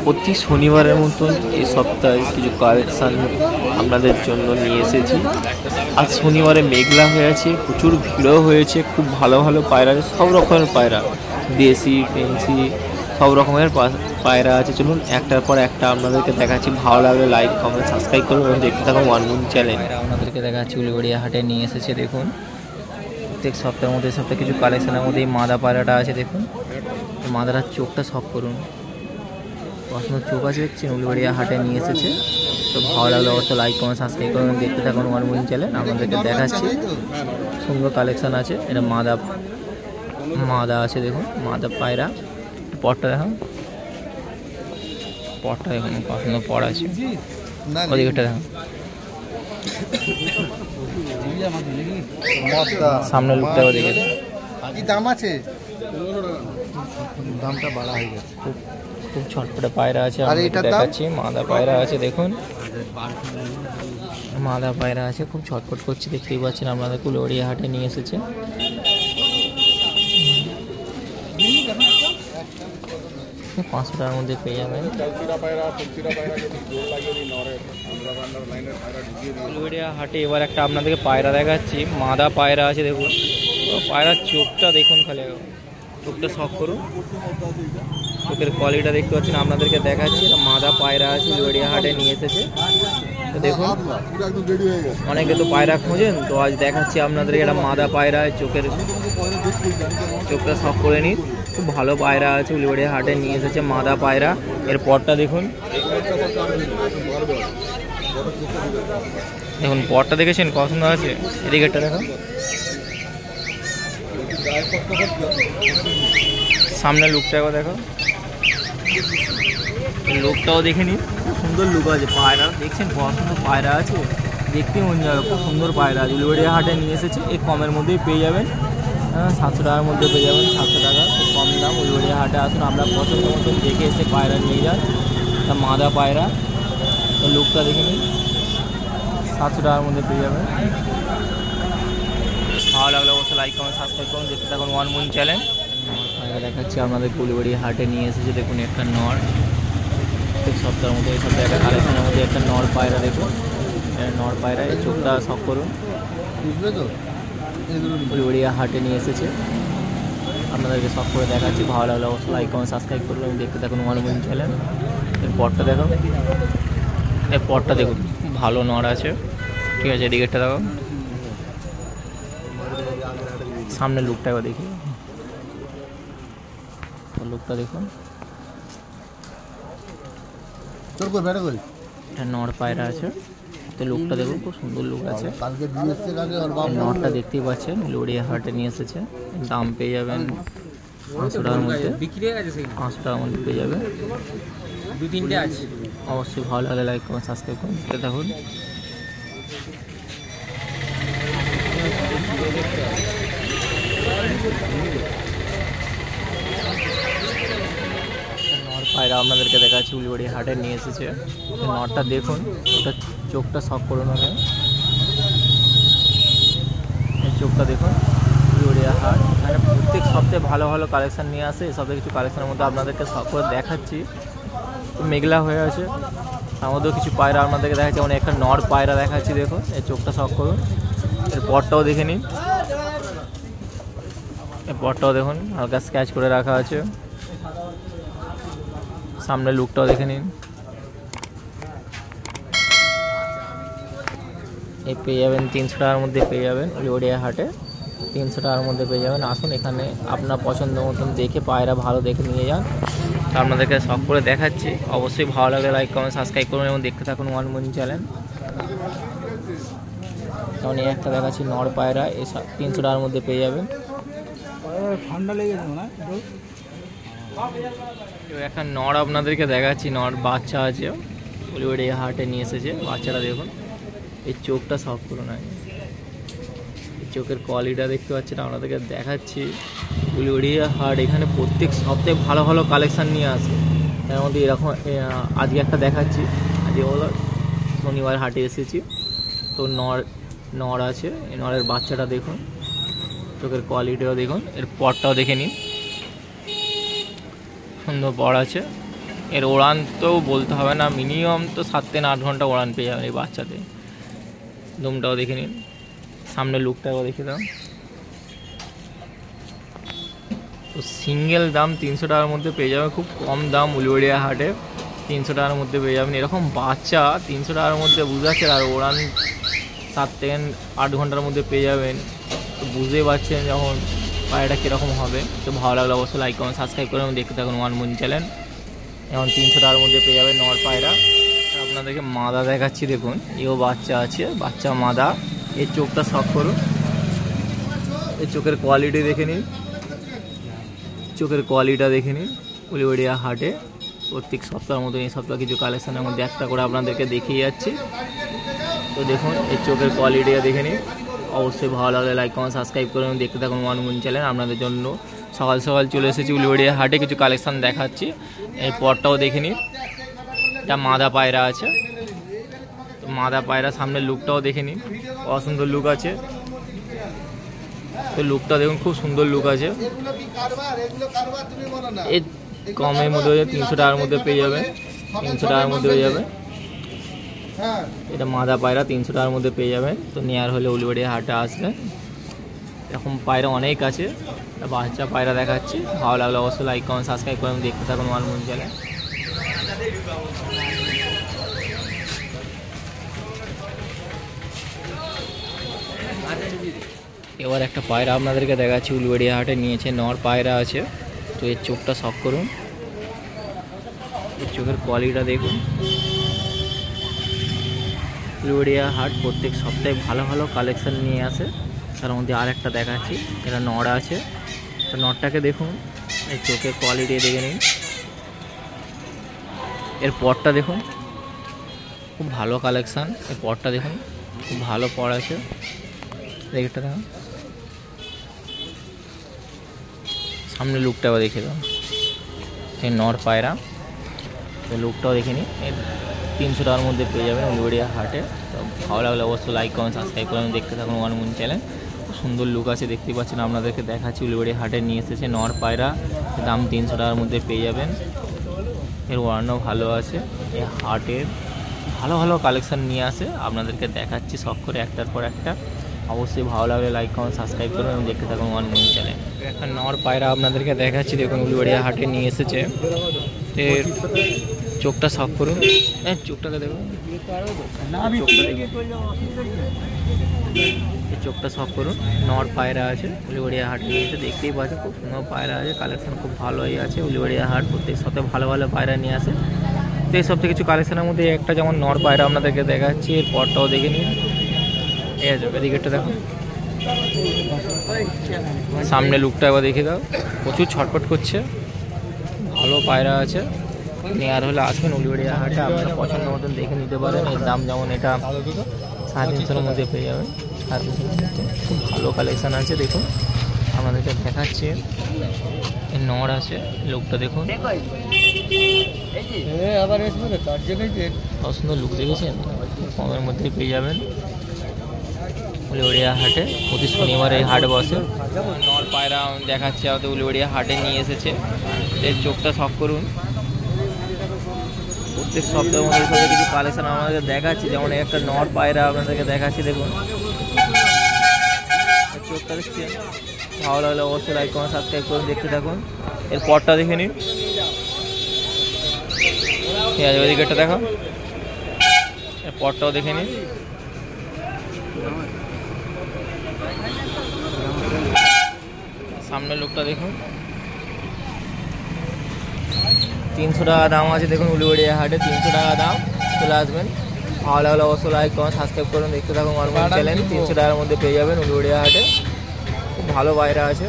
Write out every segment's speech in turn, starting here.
প্রতি শনিবারের মতন এই সপ্তাহে কিছু কালেকশান আপনাদের জন্য নিয়ে এসেছি। আজ শনিবারে মেঘলা হয়ে আছে, প্রচুর ভিড়ও হয়েছে, খুব ভালো ভালো পায়রা, সব রকমের পায়রা, দেশি ফেন্সি সব রকমের পায়রা আছে। চলুন একটার পর একটা আপনাদেরকে দেখাচ্ছি। ভালো লাগলে লাইক কমেন্ট সাবস্ক্রাইব করুন এবং দেখতে থাকুন ওয়ান মুন চ্যানেল। আপনাদেরকে দেখাচ্ছি উলুবেড়িয়া হাটে নিয়ে এসেছে। দেখুন প্রত্যেক সপ্তাহের মধ্যে সপ্তাহে কিছু কালেকশানের মধ্যে এই মাদা পায়রাটা আছে। দেখুন মাদাটার চোখটা সব করুন, পছন্দ চোখ আছে দেখছেন, উলুবেড়িয়া হাটে নিয়ে এসেছে। তো ভালো লাগলে অবশ্যই লাইক কমেন্ট সাবস্ক্রাইব করুন, দেখতে থাকুন ওয়ান মুন চ্যানেল। আপনাদেরকে দেখাচ্ছি সুন্দর কালেকশান আছে। এটা মাদা আছে, দেখুন মাদা পায়রা। পটটা দেখুন, পটটা দেখুন পছন্দ পড় আছে। ওদিকটা দেখুন, সামনে লুকটা দেখে দাম আছে, দামটা বাড়া হয়ে গেছে। খুব ছটপটে পায়রা আছে, দেখাচ্ছি মাদা পায়রা আছে। দেখুন মাদা পায়রা আছে, খুব ছটপট করছে, দেখতেই পাচ্ছেন। আপনাদের উলুবেড়িয়া হাটে নিয়ে এসেছে। 500 টাকার মধ্যে পেয়ে যাবেন। উলুবেড়িয়া হাটে এবার একটা আপনাদেরকে পায়রা দেখাচ্ছি, মাদা পায়রা আছে। দেখুন পায়রার চোখটা দেখুন, খালি চোখটা শখ করুন, চোখের কোয়ালিটিটা দেখতে পাচ্ছেন। আপনাদেরকে দেখাচ্ছি মাদা পায়রা আছে, উলুবেড়িয়া হাটে নিয়ে এসেছে। তো দেখুন অনেকে তো পায়রা খোঁজেন, তো আজ দেখাচ্ছি আপনাদেরকে একটা মাদা পায়রা, চোখটা শখ করে নিন। খুব ভালো পায়রা আছে, উলুবেড়িয়া হাটে নিয়ে এসেছে মাদা পায়রা। এর পরটা দেখুন, দেখুন পরটা দেখেছেন পছন্দ আছে। এদিকেরটা দেখুন, সামনে লুকটা একবার দেখো, লুকটাও দেখে নিন, খুব সুন্দর লুক আছে। পায়রা দেখছেন পছন্দ পায়রা আছে, দেখতে মন যাবে, খুব সুন্দর পায়রা আছে। উলুবেড়িয়া হাটে নিয়ে এসেছে, এই কমের মধ্যেই পেয়ে যাবেন। 700 টাকার মধ্যে পেয়ে যাবেন, 700 টাকা খুব কম দাম। উলুবেড়িয়া হাটে আসুন, আমরা পছন্দ মতন দেখে এসে পায়রা নিয়ে যান। তা মাদা পায়রা, তো লুকটা দেখে নিন, 700 টাকার মধ্যে পেয়ে যাবেন। ভালো লাগলে অবশ্যই লাইক কমেন্ট সাবস্ক্রাইব করুন, দেখতে থাকুন ওয়ান মুন চ্যানেল। পায়রা দেখাচ্ছি আপনাদের উলুবেড়িয়া হাটে নিয়ে এসেছে। দেখুন একটা নর, প্রত্যেক সপ্তাহের মধ্যে এই সপ্তাহে একটা কালেকশনের মধ্যে একটা নর পায়রা। দেখুন নর পায়রা, এই চোখটা শখ করুন। বুঝবে তো, উলুবেড়িয়া হাটে নিয়ে এসেছে, আপনাদেরকে সব করে দেখাচ্ছি। ভালো লাগলে অবশ্যই লাইক কমেন্ট সাবস্ক্রাইব করুন এবং দেখতে থাকুন ওয়ান মুন চ্যানেল। এর পরটা দেখুন, এর পরটা দেখুন ভালো নর আছে, ঠিক আছে। এদিকেরটা দেখো, সামনে লুকটা একবার দেখি, লুকটা দেখুন। এটা নর পায়রা আছে, তো লুকটা দেখুন খুব সুন্দর লুক আছে। নরটা দেখতেই পাচ্ছেন, উলুবেড়িয়া হাটে নিয়ে এসেছে। দাম পেয়ে যাবেন 500 টাকার মধ্যে, 500 টাকার মধ্যে পেয়ে যাবে। 2-3টে আছে। অবশ্যই ভালো লাগলে লাইক কমেন্ট সাবস্ক্রাইব করুন, দেখতে থাকুন। নর পায়রা আপনাদেরকে দেখাচ্ছি, উলুবেড়িয়া হাটে নিয়ে এসেছে। নরটা দেখুন, ওটা চোখটা শখ করুন, চোখটা দেখুন। উলুবেড়িয়া হাট মানে প্রত্যেক সপ্তাহে ভালো ভালো কালেকশান নিয়ে আসে। এই সপ্তাহে কিছু কালেকশানের মধ্যে আপনাদেরকে সব করে দেখাচ্ছি। মেঘলা হয়ে আছে, তার মধ্যেও কিছু পায়রা আপনাদেরকে দেখাচ্ছি। মানে একটা নর পায়রা দেখাচ্ছি, দেখুন এই চোখটা শখ করুন। এর পরটাও দেখে নিন, এর পরটাও দেখুন হালকা স্ক্র্যাচ করে রাখা আছে। সামনে লুকটাও দেখে নিন। এই পেয়ে যাবেন 300 টাকার মধ্যে পেয়ে যাবেন উলুবেড়িয়া হাটে, 300 টাকার মধ্যে পেয়ে যাবেন। আসুন এখানে আপনার পছন্দ মতন দেখে পায়রা ভালো দেখে নিয়ে যান। আপনাদেরকে শখ করে দেখাচ্ছি। অবশ্যই ভালো লাগলে লাইক কমেন্ট সাবস্ক্রাইব করুন এবং দেখতে থাকুন ওয়ান মুন চ্যানেল। যেমন এই একটা দেখাচ্ছি নর পায়রা, এই 300 টাকার মধ্যে পেয়ে যাবেন। ঠান্ডা লেগে যাবে না, একটা নর আপনাদেরকে দেখাচ্ছি, নর বাচ্চা আছে, উলুবেড়িয়া হাটে নিয়ে এসেছে। বাচ্চাটা দেখুন, এই চোখটা শখ করুন, এই চোখের কোয়ালিটিটা দেখতে পাচ্ছেন। আপনাদেরকে দেখাচ্ছি উলুবেড়িয়া হাট, এখানে প্রত্যেক সপ্তাহে ভালো ভালো কালেকশান নিয়ে আসে। তার মধ্যে এরকম আজকে একটা দেখাচ্ছি, আজকে হলো শনিবার হাটে এসেছি। তো নর আছে, এই নরের বাচ্চাটা দেখুন, চোখের কোয়ালিটিও দেখুন, এর পরটাও দেখে নিন, সুন্দর পর আছে। এর উড়ান তো বলতে হবে না, মিনিমাম তো 7 থেকে 8 ঘন্টা উড়ান পেয়ে যাবেন এই বাচ্চাতে। দুমটাও দেখে নিন, সামনে লুকটাও দেখে দাও। তো সিঙ্গেল দাম 300 টাকার মধ্যে পেয়ে যাবেন, খুব কম দাম উলুবেড়িয়া হাটে 300 টাকার মধ্যে পেয়ে যাবেন। এরকম বাচ্চা 300 টাকার মধ্যে বুঝতে পারছেন, আর ওড়ান 7 থেকে 8 ঘন্টার মধ্যে পেয়ে যাবেন। তো বুঝতেই পারছেন যখন পায়রাটা কীরকম হবে। তো ভালো লাগলে অবশ্যই লাইক কমেন্ট সাবস্ক্রাইব করে দেখতে থাকুন ওয়ান মুন চ্যানেল। এখন 300 টাকার মধ্যে পেয়ে যাবেন নর পায়রা। আপনাদেরকে মাদা দেখাচ্ছি, দেখুন এও বাচ্চা আছে, বাচ্চা মাদা। এর চোখটা শখ করুন, এর চোখের কোয়ালিটি দেখে নিন, চোখের কোয়ালিটিটা দেখে নিন। উলুবেড়িয়া হাটে প্রত্যেক সপ্তাহের মতো এই সপ্তাহে কিছু কালেকশনের মধ্যে একটা করে আপনাদেরকে দেখিয়ে যাচ্ছি। তো দেখুন এর চোখের কোয়ালিটিটা দেখে নিন। অবশ্যই ভালো লাগলে লাইক কমেন্ট সাবস্ক্রাইব করে দেখতে থাকুন ওয়ান মুন চ্যানেল। আপনাদের জন্য সকাল সকাল চলে এসেছি উলুবেড়িয়া হাটে, কিছু কালেকশন দেখাচ্ছি। এই পরটাও দেখে নিন, এটা মাদা পায়রা আছে। মাদা পায়রা সামনের লুকটাও দেখে নিন, অসুন্দর লুক আছে। তো লুকটা দেখুন, খুব সুন্দর লুক আছে। এর কমের মধ্যে 300 টাকার মধ্যে পেয়ে যাবে, 300 টাকার মধ্যে হয়ে যাবে। এটা মাদা পায়রা 300 টাকার মধ্যে পেয়ে যাবেন। তো নেয়ার হলে উলুবেড়িয়া হাটে আসবেন। এরকম পায়রা অনেক আছে, বাচ্চা পায়রা দেখাচ্ছি। ভালো লাগলে অবশ্যই লাইক কমেন্ট সাবস্ক্রাইব করে দেখতে থাকুন ওয়ান মুন চ্যানেল। এবার একটা পায়রা আপনাদেরকে দেখাচ্ছি, উলুবেড়িয়া হাটে নিয়েছে, নর পায়রা আছে। তো এর চোখটা শখ করুন, এর চোখের কোয়ালিটিটা দেখুন। উলুবেড়িয়া হাট প্রত্যেক সপ্তাহে ভালো ভালো কালেকশন নিয়ে আসে, তার মধ্যে আর একটা দেখাচ্ছি। এটা নর আছে, তো নরটাকে দেখুন, এর চোখের কোয়ালিটি দেখে নিন। এর পরটা দেখুন, খুব ভালো কালেকশান। এর পরটা দেখুন, খুব ভালো পর আছে। দেখটা দেখুন, সামনে লুকটাও দেখে দাও। এই নর পায়রা, তো লুকটাও দেখে নিন। 300 টাকার মধ্যে পেয়ে যাবেন উলুবেড়িয়া হাটে। তো ভালো লাগলে অবশ্যই লাইক কমেন্ট সাবস্ক্রাইব করে দেখতে থাকুন ওয়ান মুন চ্যানেল। সুন্দর লুক আছে, দেখতে পাচ্ছেন। আপনাদেরকে দেখাচ্ছি উলুবেড়িয়া হাটে নিয়ে এসেছে নর পায়রা, দাম 300 টাকার মধ্যে পেয়ে যাবেন। এর ওয়ার্নও ভালো আছে। এই হাটের ভালো ভালো কালেকশান নিয়ে আসে, আপনাদেরকে দেখাচ্ছি সব করে একটার পর একটা। অবশ্যই ভালো লাগলে লাইক কমেন্ট সাবস্ক্রাইব করুন এবং দেখতে থাকুন ওয়ান মুন চ্যানেল। একটা নর পায়রা আপনাদেরকে দেখাচ্ছি, দেখুন উলুবেড়িয়া হাটে নিয়ে এসেছে। এর চোখটা শখ করুন, হ্যাঁ চোখটাকে দেখুন, এই চোখটা শখ করুন। নর পায়রা আছে, উলুবেড়িয়া হাটে নিয়ে এসে দেখতেই পাচ্ছে, খুব সুন্দর পায়রা আছে। কালেকশন খুব ভালোই আছে। উলুবেড়িয়া হাট প্রত্যেক সপ্তাহে ভালো ভালো পায়রা নিয়ে আসে। তো এই সপ্তাহে কিছু কালেকশনের মধ্যে একটা যেমন নর পায়রা আপনাদেরকে দেখাচ্ছি। এর পরটাও দেখে নিন, এই আছে, এদিকেরটা দেখুন, সামনে লুকটা একবার দেখে দাও। প্রচুর ছটফট করছে, ভালো পায়রা আছে। নেওয়ার হলে আসবেন উলুবেড়িয়া হাটে, আপনারা পছন্দ মতন দেখে নিতে পারেন। এর দাম যেমন এটা 350-এর মধ্যে পেয়ে যাবেন, 350-এর মধ্যে। খুব ভালো কালেকশান আছে, দেখুন আপনাদেরকে দেখাচ্ছি। এর নর আছে, লুকটা দেখুন, সুন্দর লুক দেখেছেন। কমের মধ্যে পেয়ে যাবেন উলুবেড়িয়া হাটে। প্রতি শনিবার এই হাট বসে। নর পায়রা দেখাচ্ছে, আমাদের উলুবেড়িয়া হাটে নিয়ে এসেছে। এর চোখটা শখ করুন। প্রত্যেক সপ্তাহের মধ্যে সাথে কিছু কালেকশন আমাদেরকে দেখাচ্ছি, যেমন একটা নর পায়রা আপনাদেরকে দেখাচ্ছি, দেখুন চোখটা দেখছেন। ভালো লাগলে অবশ্যই লাইক কমেন্ট সাবস্ক্রাইব করুন, দেখতে থাকুন। এর পরটা দেখে নিন, ঠিক আছে, ওইদিকেরটা দেখো, এর পরটাও দেখে নিন। সামনের লোকটা দেখুন, 300 টাকা দাম আছে। দেখুন উলুবেড়িয়া হাটে 300 টাকা দাম। চলে আসবেন, ভালো লাগলে অবশ্যই লাইক কমেন্ট সাবস্ক্রাইব করুন, দেখতে থাকুন আমার চ্যানেল। 300 টাকার মধ্যে পেয়ে যাবেন উলুবেড়িয়া হাটে। খুব ভালো পায়রা আছে।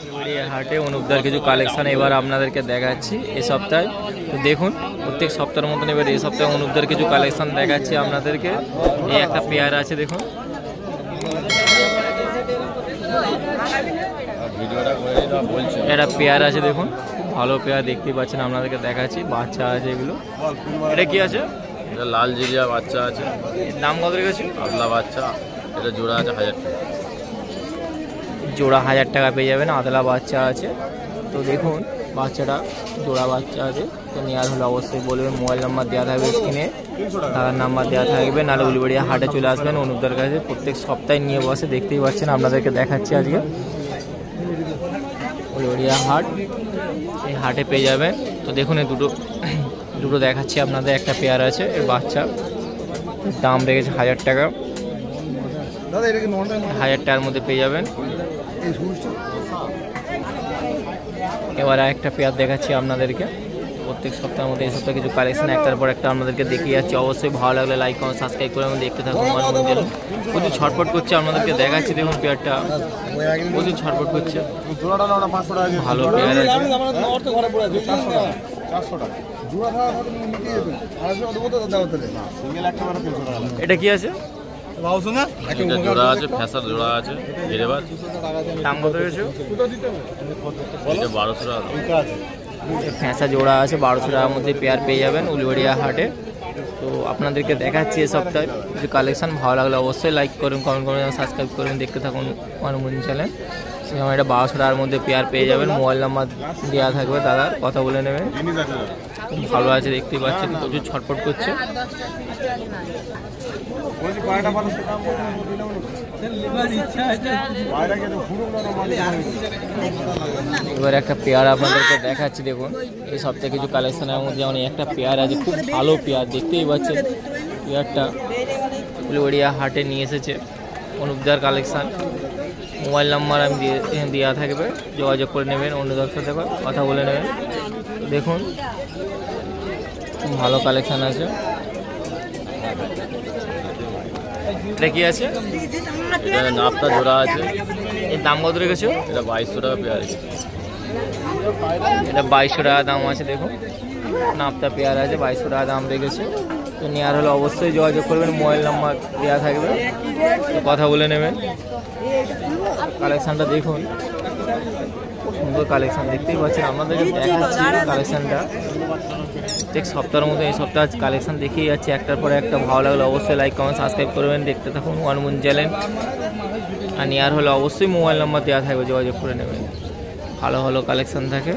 উলুবেড়িয়া হাটে অনুপদার কিছু কালেকশন এবার আপনাদেরকে দেখাচ্ছি এই সপ্তাহে। তো দেখুন প্রত্যেক সপ্তাহের মতন এবার এই সপ্তাহে অনুপদার কিছু কালেকশন দেখাচ্ছি আপনাদেরকে। এই একটা পেয়ার আছে, দেখুন এটা পেয়ার আছে, দেখুন ভালো পেয়ার দেখতেই পাচ্ছেন, আপনাদেরকে দেখাচ্ছি। বাচ্চা আছে এগুলো। এটা কি আছে? এটা লাল জিরিয়া বাচ্চা আছে, এর দাম কত রেখেছো? আদলা বাচ্চা, এটা জোড়া আছে 1000 টাকা। জোড়া 1000 টাকা পেয়ে যাবেন, আদলা বাচ্চা আছে। তো দেখুন বাচ্চাটা জোড়া বাচ্চা আছে, তো নেওয়ার হলে অবশ্যই বলবেন। মোবাইল নাম্বার দেওয়া থাকবে স্ক্রিনে, দাদার নাম্বার দেওয়া থাকবে, নাহলে উলুবেড়িয়া হাটে চলে আসবেন অনুপদার কাছে। প্রত্যেক সপ্তাহে নিয়ে বসে, দেখতেই পাচ্ছেন, আপনাদেরকে দেখাচ্ছি আজকে উলুবেড়িয়া হাট, এই হাটে পেয়ে যাবেন। তো দেখুন এই দুটো দেখাচ্ছি আপনাদের, একটা পেয়ার আছে, এর বাচ্চা দাম রেখেছে 1000 টাকা। দাদা এটা কি নর্মাল 1000 টাকার মধ্যে পেয়ে যাবেন। এই সুইচটা? এবার একটা পেয়ার দেখাচ্ছি আপনাদেরকে, প্রত্যেক সপ্তাহের মধ্যে এই সপ্তাহে কিছু কালেকশন একটার পর একটা আপনাদেরকে দেখিয়ে যাচ্ছি। অবশ্যই ভালো লাগলে লাইক কমেন্ট সাবস্ক্রাইব করে আমাদের দেখতে থাকুন। প্রচুর ছটফট করছে, আপনাদেরকে দেখাচ্ছি। দেখুন পেয়ারটা প্রচুর ছটফট করছে, জোড়াটা না 500 টাকা দিয়ে। ভালো পেয়ার আছে। ঘরে পড়ে আছে 400 টাকা। 400 টাকা জোড়া খাওয়া কত নিতে যেত? 250 অত কত দাও তাহলে? না সিঙ্গেল একটা করে 300 টাকা। এটা কি আছে? বাউসো না? এটা জোড়া আছে, ফ্যাসার জোড়া আছে, গিরেবাজ, দাম কত রয়েছে? এটা 1200 টাকা দাম। এটা আছে। ফ্যাঁসা জোড়া আছে, 1200 টাকার মধ্যে পেয়ার পেয়ে যাবেন উলুবেড়িয়া হাটে। তো আপনাদেরকে দেখাচ্ছি এ সপ্তাহে কিছু কালেকশন। ভালো লাগলে অবশ্যই লাইক করুন, কমেন্ট করুন, সাবস্ক্রাইব করুন, দেখতে থাকুন মনোরঞ্জন চ্যানেল। যেমন এটা 1200 টাকার মধ্যে পেয়ার পেয়ে যাবেন, মোবাইল নাম্বার দেওয়া থাকবে, দাদার কথা বলে নেবেন। খুব ভালো আছে, দেখতেই পাচ্ছেন, প্রচুর ছটফট করছে। বলছি পায়টা ভালো সেটা পায়টা কেন পুরো না মানে এবার একটা পেয়ার আপনাদেরকে দেখাচ্ছি। দেখুন এই সপ্তাহে কিছু কালেকশনের মধ্যে যেমন একটা পেয়ার আছে, খুব ভালো পেয়ার, দেখতেই পাচ্ছেন। পেয়ারটা উলুবেড়িয়া হাটে নিয়ে এসেছে অনুপদার কালেকশান। মোবাইল নাম্বার আমি দেওয়া থাকবে, যোগাযোগ করে নেবেন, অনুপদার সাথে কথা বলে নেবেন। দেখুন ভালো কালেকশান আছে। এটা কি আছে? এটা নাপটা জোড়া আছে, এর দাম কত রেখেছো? এটা 2200 টাকা পেয়ার আছে। এটা 2200 টাকা দাম আছে। দেখুন নাপটা পেয়ার আছে, 2200 টাকা দাম রেখেছে। তো নেওয়ার হলে অবশ্যই যোগাযোগ করবেন, মোবাইল নাম্বার দেওয়া থাকবে, তো কথা বলে নেবেন। কালেকশানটা দেখুন, সুন্দর কালেকশান, দেখতেই পাচ্ছেন। আপনাদেরকে দেখাচ্ছি কালেকশানটা প্রত্যেক সপ্তাহের মধ্যে এই সপ্তাহে কালেকশান দেখিয়ে যাচ্ছে একটার পরে একটা। ভালো লাগলে অবশ্যই লাইক কমেন্ট সাবস্ক্রাইব করবেন, দেখতে থাকুন মনোরঞ্জন চ্যানেল। আর নেওয়ার হলে অবশ্যই মোবাইল নাম্বার দেওয়া থাকবে, যোগাযোগ করে নেবেন। ভালো ভালো কালেকশান থাকে।